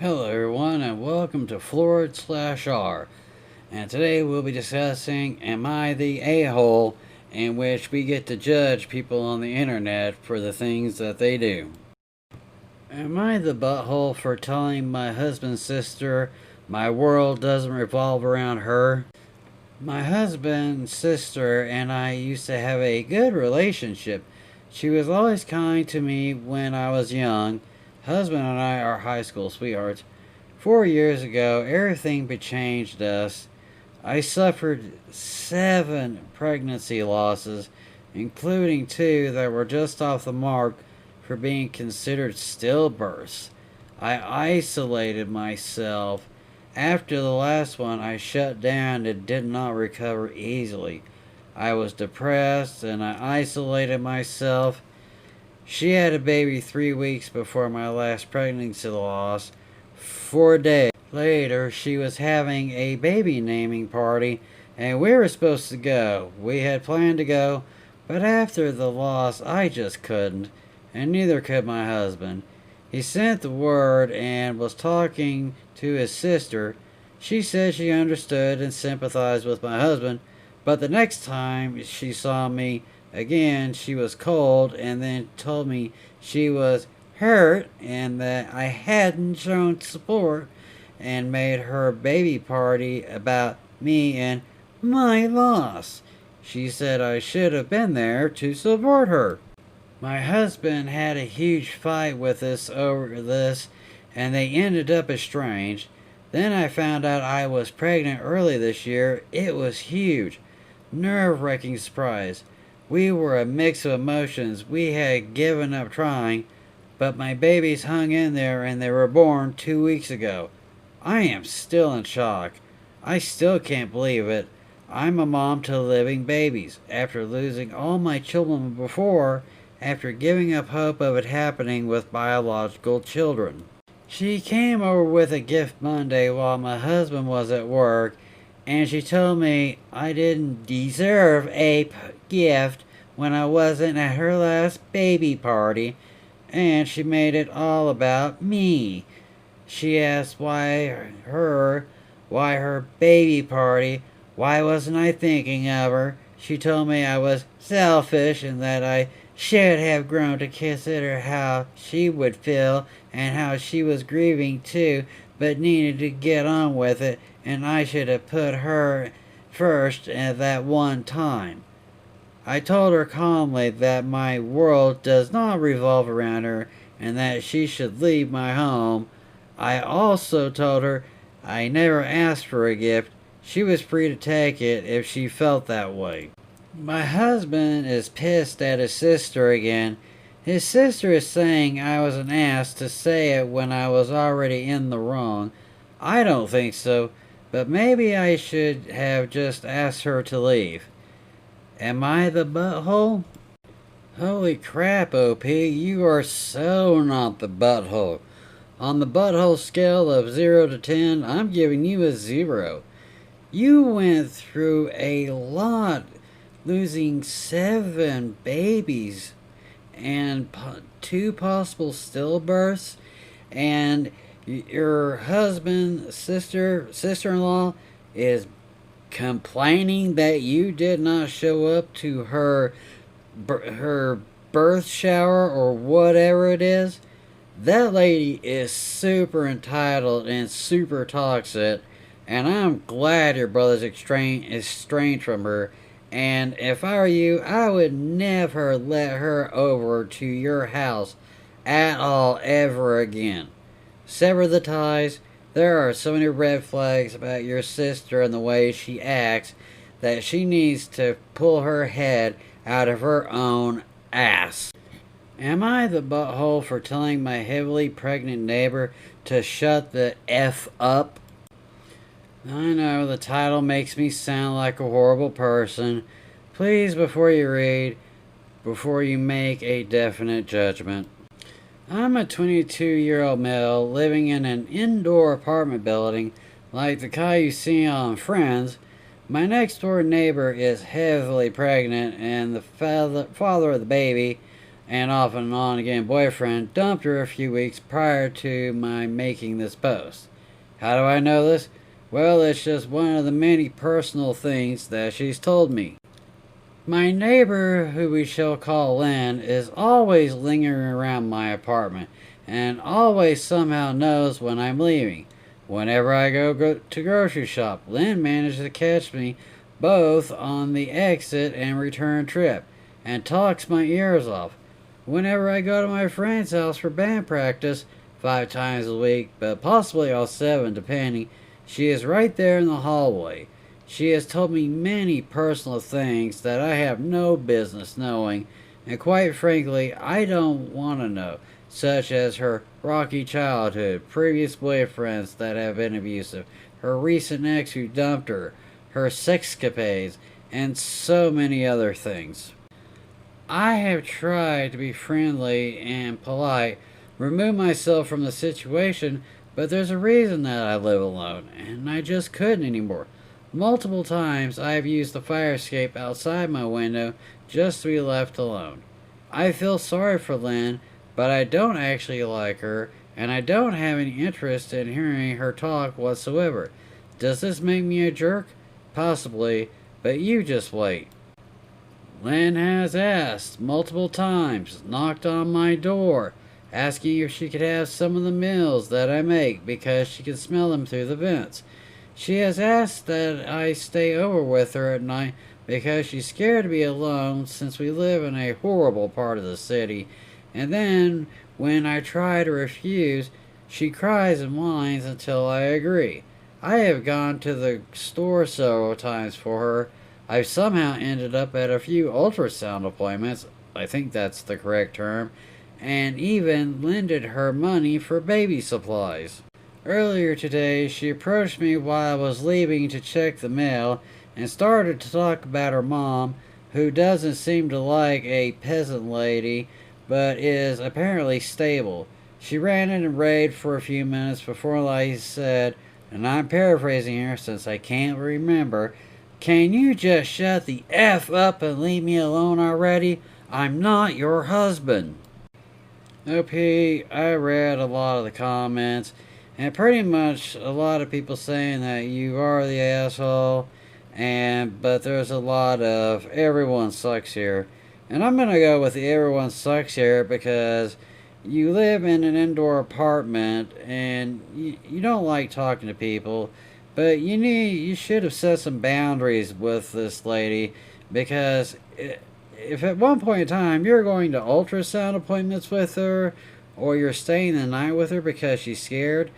Hello everyone and welcome to Floored/R. And today we'll be discussing Am I the A-hole, in which we get to judge people on the internet for the things that they do. Am I the butthole for telling my husband's sister my world doesn't revolve around her? My husband's sister and I used to have a good relationship. She was always kind to me when I was young. Husband and I are high school sweethearts. 4 years ago, everything changed us. I suffered 7 pregnancy losses, including 2 that were just off the mark for being considered stillbirths. I isolated myself. After the last one, I shut down and did not recover easily. I was depressed and I isolated myself. She had a baby 3 weeks before my last pregnancy loss. 4 days later, she was having a baby naming party and we were supposed to go. We had planned to go, but after the loss, I just couldn't, and neither could my husband. He sent the word and was talking to his sister. She said she understood and sympathized with my husband, but the next time she saw me again, she was cold and then told me she was hurt and that I hadn't shown support and made her baby party about me and my loss. She said I should have been there to support her. My husband had a huge fight with us over this, and they ended up estranged. Then I found out I was pregnant early this year. It was huge. Nerve-wracking surprise. We were a mix of emotions. We had given up trying, but my babies hung in there and they were born 2 weeks ago. I am still in shock. I still can't believe it. I'm a mom to living babies. After losing all my children before, after giving up hope of it happening with biological children. She came over with a gift Monday while my husband was at work, and she told me I didn't deserve a gift when I wasn't at her last baby party, and she made it all about me. She asked why her baby party, why wasn't I thinking of her? She told me I was selfish and that I should have grown to consider how she would feel and how she was grieving too, but needed to get on with it, and I should have put her first at that one time. I told her calmly that my world does not revolve around her and that she should leave my home. I also told her I never asked for a gift. She was free to take it if she felt that way. My husband is pissed at his sister again. His sister is saying I was an ass to say it when I was already in the wrong. I don't think so, but maybe I should have just asked her to leave. Am I the butthole? Holy crap, OP, you are so not the butthole. On the butthole scale of 0 to 10, I'm giving you a 0. You went through a lot, losing 7 babies and 2 possible stillbirths, and your husband, sister-in-law is complaining that you did not show up to her birth shower or whatever it is. That lady is super entitled and super toxic, and I'm glad your brother's estranged from her. And if I were you, I would never let her over to your house at all ever again. Sever the ties. There are so many red flags about your sister and the way she acts that she needs to pull her head out of her own ass. Am I the butthole for telling my heavily pregnant neighbor to shut the F up? I know the title makes me sound like a horrible person. Please, before you read, before you make a definite judgment. I'm a 22-year-old male living in an indoor apartment building like the kind you see on Friends. My next door neighbor is heavily pregnant and the father of the baby and off and on again boyfriend dumped her a few weeks prior to my making this post. How do I know this? Well, it's just one of the many personal things that she's told me. My neighbor, who we shall call Lynn, is always lingering around my apartment and always somehow knows when I'm leaving. Whenever I go to grocery shop, Lynn manages to catch me both on the exit and return trip and talks my ears off. Whenever I go to my friend's house for band practice, 5 times a week, but possibly all 7 depending, she is right there in the hallway. She has told me many personal things that I have no business knowing, and quite frankly, I don't want to know, such as her rocky childhood, previous boyfriends that have been abusive, her recent ex who dumped her, her sexcapades, and so many other things. I have tried to be friendly and polite, remove myself from the situation, but there's a reason that I live alone, and I just couldn't anymore. Multiple times I have used the fire escape outside my window just to be left alone. I feel sorry for Lynn, but I don't actually like her, and I don't have any interest in hearing her talk whatsoever. Does this make me a jerk? Possibly, but you just wait. Lynn has asked multiple times, knocked on my door, asking if she could have some of the meals that I make because she can smell them through the vents. She has asked that I stay over with her at night because she's scared to be alone since we live in a horrible part of the city. And then, when I try to refuse, she cries and whines until I agree. I have gone to the store several times for her. I've somehow ended up at a few ultrasound appointments, I think that's the correct term, and even lended her money for baby supplies. Earlier today, she approached me while I was leaving to check the mail and started to talk about her mom, who doesn't seem to like a peasant lady, but is apparently stable. She ranted and raved for a few minutes before I said, and I'm paraphrasing here since I can't remember, "Can you just shut the F up and leave me alone already? I'm not your husband." OP, I read a lot of the comments, and pretty much a lot of people saying that you are the asshole, but there's a lot of everyone sucks here. And I'm gonna go with the everyone sucks here because you live in an indoor apartment and you don't like talking to people, but you should have set some boundaries with this lady because if at one point in time you're going to ultrasound appointments with her or you're staying the night with her because she's scared,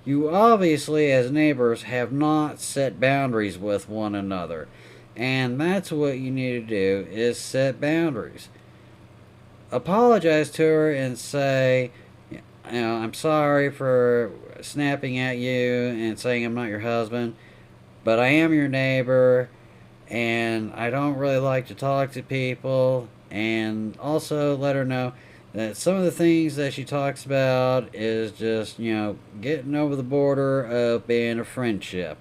you obviously as neighbors have not set boundaries with one another. And that's what you need to do is set boundaries. Apologize to her and say, I'm sorry for snapping at you and saying I'm not your husband, but I am your neighbor and I don't really like to talk to people. And also let her know that some of the things that she talks about is just, getting over the border of being a friendship.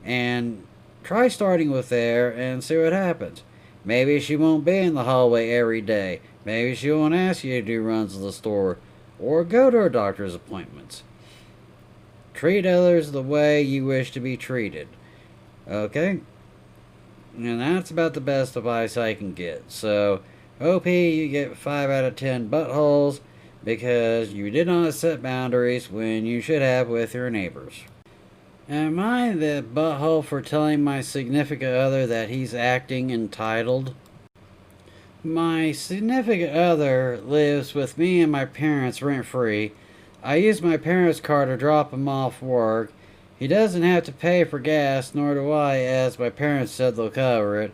And try starting with there and see what happens. Maybe she won't be in the hallway every day. Maybe she won't ask you to do runs to the store or go to her doctor's appointments. Treat others the way you wish to be treated. Okay? And that's about the best advice I can get. So, OP, you get 5 out of 10 buttholes because you did not set boundaries when you should have with your neighbors. Am I the butthole for telling my significant other that he's acting entitled? My significant other lives with me and my parents rent-free. I use my parents' car to drop him off work. He doesn't have to pay for gas, nor do I, as my parents said they'll cover it.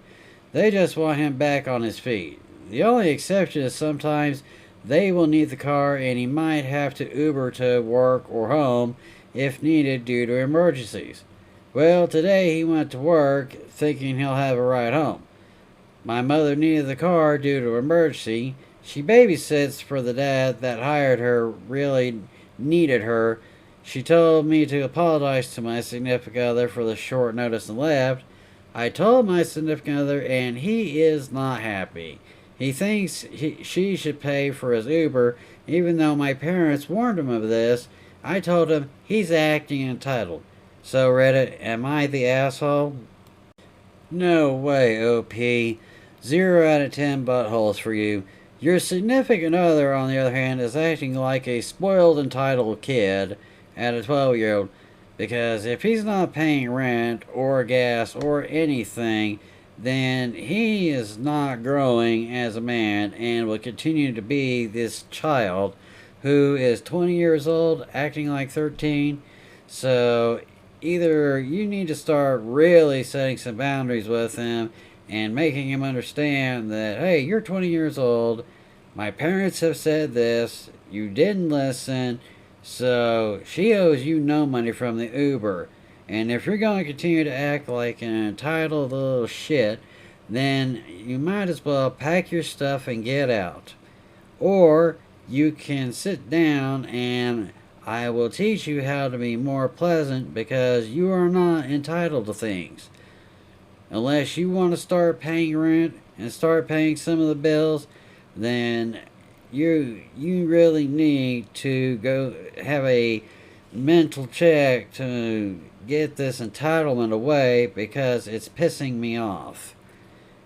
They just want him back on his feet. The only exception is sometimes they will need the car and he might have to Uber to work or home if needed due to emergencies. Well, today he went to work thinking he'll have a ride home. My mother needed the car due to emergency. She babysits for the dad that hired her, really needed her. She told me to apologize to my significant other for the short notice and left. I told my significant other and he is not happy. He thinks she should pay for his Uber, even though my parents warned him of this. I told him he's acting entitled. So, Reddit, am I the asshole? No way, OP. 0 out of 10 buttholes for you. Your significant other, on the other hand, is acting like a spoiled, entitled kid at a 12-year-old. Because if he's not paying rent or gas or anything, then he is not growing as a man and will continue to be this child who is 20 years old acting like 13. So either you need to start really setting some boundaries with him and making him understand that, hey, you're 20 years old, my parents have said this, you didn't listen, so she owes you no money from the Uber. And if you're going to continue to act like an entitled little shit, then you might as well pack your stuff and get out. Or you can sit down and I will teach you how to be more pleasant because you are not entitled to things. Unless you want to start paying rent and start paying some of the bills, then you really need to go have a mental check to get this entitlement away because it's pissing me off.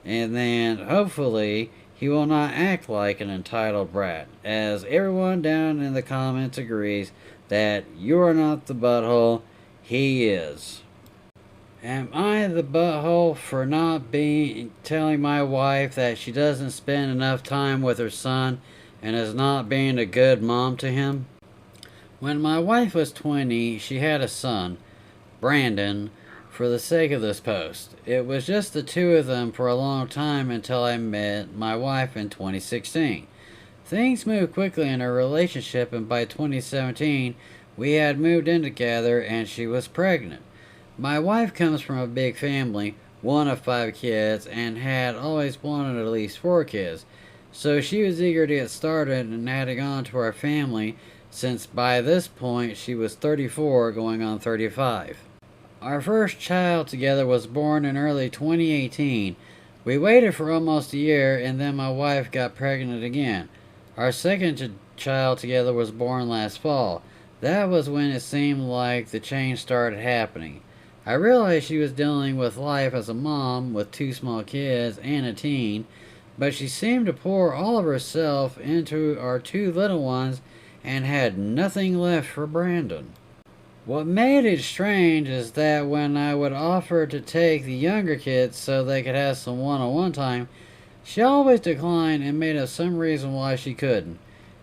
And then hopefully he will not act like an entitled brat, as everyone down in the comments agrees that you are not the butthole, he is. Am I the butthole for not telling my wife that she doesn't spend enough time with her son and is not being a good mom to him? When my wife was 20, she had a son, Brandon, for the sake of this post. It was just the two of them for a long time until I met my wife in 2016. Things moved quickly in our relationship, and by 2017, we had moved in together and she was pregnant. My wife comes from a big family, one of 5 kids, and had always wanted at least 4 kids. So she was eager to get started and adding on to our family, since by this point she was 34 going on 35. Our first child together was born in early 2018. We waited for almost a year and then my wife got pregnant again. Our second child together was born last fall. That was when it seemed like the change started happening. I realized she was dealing with life as a mom with 2 small kids and a teen, but she seemed to pour all of herself into our 2 little ones and had nothing left for Brandon. What made it strange is that when I would offer to take the younger kids so they could have some one-on-one time, she always declined and made up some reason why she couldn't.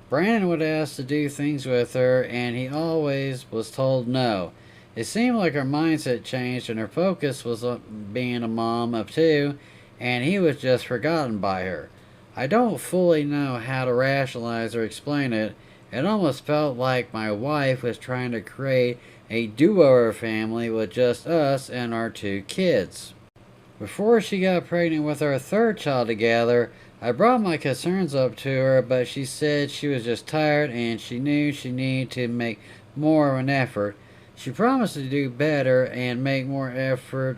Brandon would ask to do things with her and he always was told no. It seemed like her mindset changed and her focus was on being a mom of 2 and he was just forgotten by her. I don't fully know how to rationalize or explain it. It almost felt like my wife was trying to create a do-over family with just us and our 2 kids. Before she got pregnant with our 3rd child together, I brought my concerns up to her, but she said she was just tired and she knew she needed to make more of an effort. She promised to do better and make more effort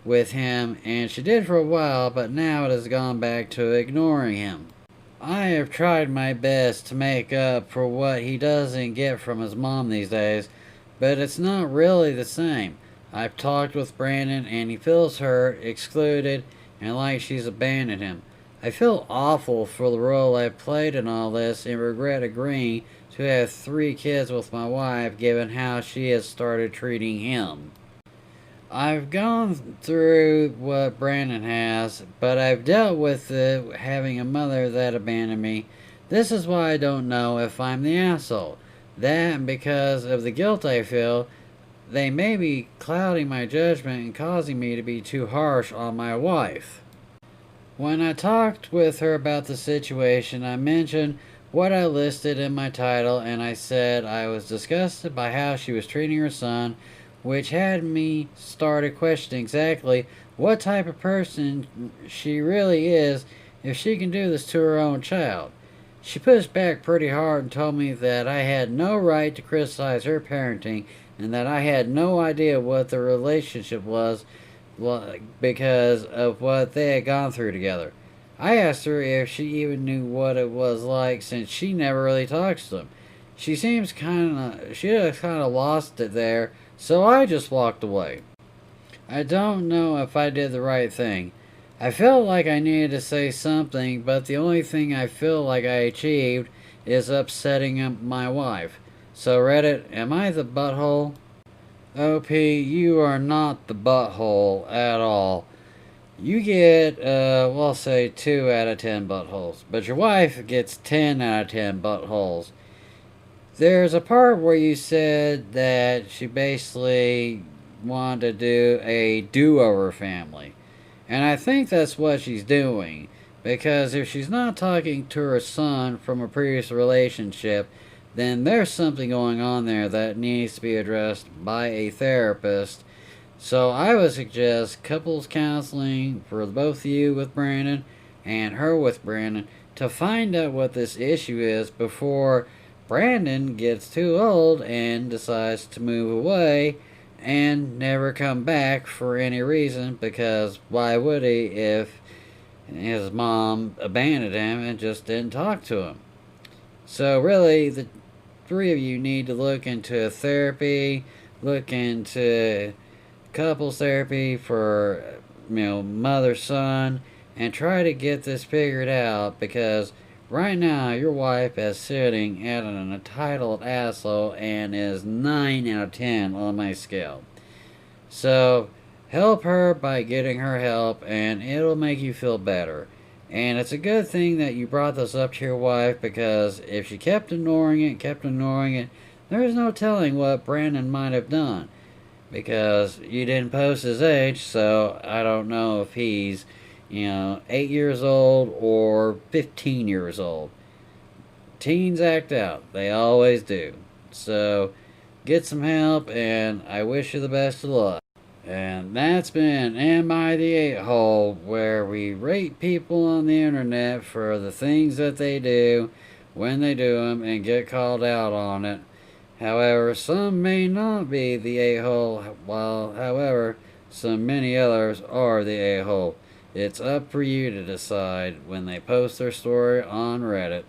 with him, and she did for a while, but now it has gone back to ignoring him. I have tried my best to make up for what he doesn't get from his mom these days, but it's not really the same. I've talked with Brandon and he feels hurt, excluded, and like she's abandoned him. I feel awful for the role I've played in all this and regret agreeing to have 3 kids with my wife given how she has started treating him. I've gone through what Brandon has, but I've dealt with it having a mother that abandoned me. This is why I don't know if I'm the asshole. That and because of the guilt I feel, they may be clouding my judgment and causing me to be too harsh on my wife. When I talked with her about the situation, I mentioned what I listed in my title and I said I was disgusted by how she was treating her son, which had me started questioning exactly what type of person she really is if she can do this to her own child. She pushed back pretty hard and told me that I had no right to criticize her parenting and that I had no idea what the relationship was because of what they had gone through together. I asked her if she even knew what it was like since she never really talks to them. She looks kind of lost it there, so I just walked away. I don't know if I did the right thing. I felt like I needed to say something, but the only thing I feel like I achieved is upsetting my wife. So, Reddit, am I the butthole? OP, you are not the butthole at all. You get, we'll say 2 out of 10 buttholes, but your wife gets 10 out of 10 buttholes. There's a part where you said that she basically wanted to do a do over family. And I think that's what she's doing. Because if she's not talking to her son from a previous relationship, then there's something going on there that needs to be addressed by a therapist. So I would suggest couples counseling for both of you with Brandon and her with Brandon to find out what this issue is before Brandon gets too old and decides to move away and never come back for any reason, because why would he if his mom abandoned him and just didn't talk to him? So really, the 3 of you need to look into therapy, look into couples therapy for, mother son, and try to get this figured out, because right now your wife is sitting at an entitled asshole and is 9 out of 10 on my scale. So help her by getting her help, and it'll make you feel better. And it's a good thing that you brought this up to your wife, because if she kept ignoring it, there's no telling what Brandon might have done. Because you didn't post his age, so I don't know if he's, 8 years old or 15 years old. Teens act out. They always do. So get some help, and I wish you the best of luck. And that's been Am I the 8-Hole, where we rate people on the internet for the things that they do, when they do them, and get called out on it. However, some may not be the 8-hole, while, however, many others are the 8-hole. It's up for you to decide when they post their story on Reddit.